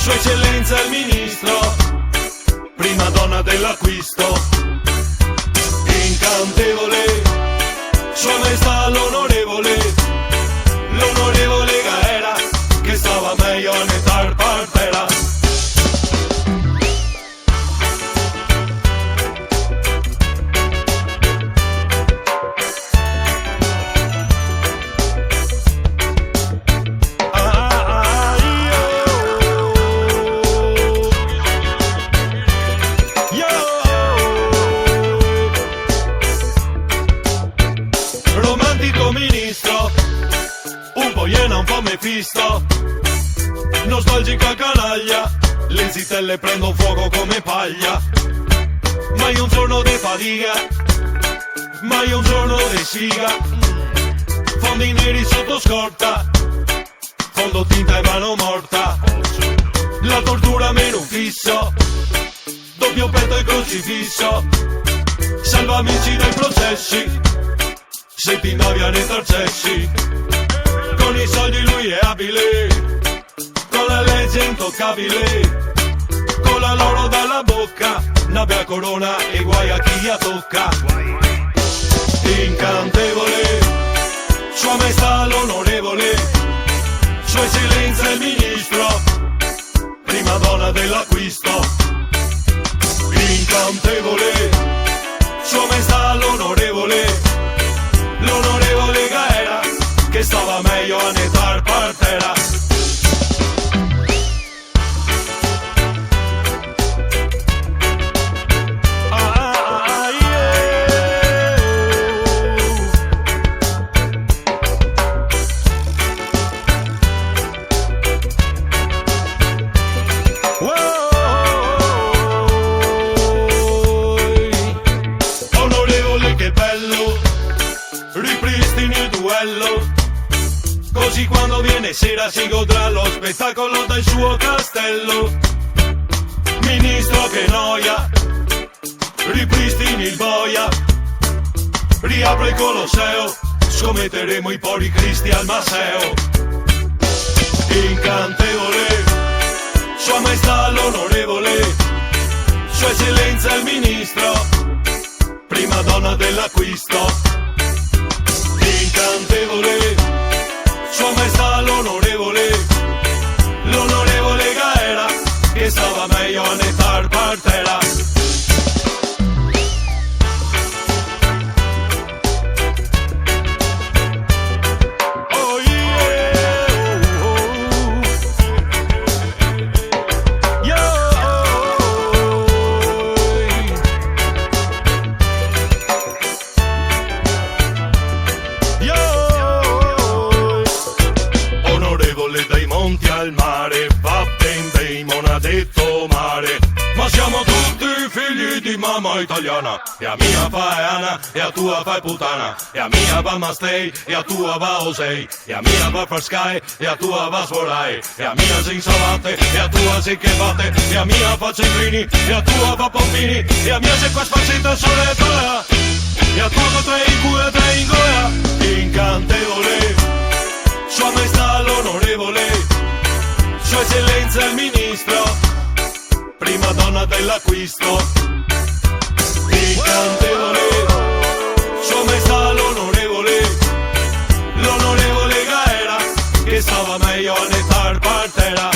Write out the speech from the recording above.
Sua Eccellenza il Ministro, prima donna dell'acquisto, incantevole, Sua Maestà l'Onorevole, l'Onorevole Gaera, che stava meglio a netar partera. Ministro, un po' iena, un po' Mefisto, nostalgica canaglia, le zitelle prendono fuoco come paglia. Mai un giorno di fatica, mai un giorno di sfiga, fondi neri sotto scorta, fondo tinta e mano morta, la tortura meno fisso, doppio petto e crocifisso, salva amici dai processi, se ti indavi a netarcessi, con i soldi lui è abile, con la legge intoccabile, con la loro dalla bocca, nabbia corona e guai a chi la tocca. Incantevole, Sua Maestà l'Onorevole, Sua Eccellenza il Ministro, prima donna dell'acquisto. Incantevole, Sua Maestà l'Onorevole, l'Onorevole Gaera, che stava meglio a netar partera. Onorevole, che bello, ripristini il duello, così quando viene sera si godrà lo spettacolo del suo castello. Ministro, che noia, ripristini il boia, riapre il Colosseo, scommetteremo i pori cristi al Maseo. Incantevole, Sua Maestà l'Onorevole, Sua Eccellenza il Ministro, prima donna dell'acquisto. Incantevole, Sua Maestà l'Onorevole, l'Onorevole Gaera, che stava meglio a netar partera. Oh yeah, Onorevole, dai monti al mare, va ben dei mon ha detto mare, ma siamo tutti figli di mamma italiana, e a mia fa è Ana, e a tua fa è puttana, e a mia va Mastei, e a tua va Osei, e a mia va far Sky, e a tua va Svorai, e a mia si salate, e a tua si che batte, e a mia fa Centrini, e a tua va Pompini, e a mia se qua sparsita sole toia, e a tua con tre in cui e tre in goia. Incantevole, Sua Maestà l'Onorevole, Sua Eccellenza il Ministro, prima donna dell'acquisto. Incantevole, Sua Maestà l'Onorevole, l'Onorevole Gaera, che stava meglio a netar partera.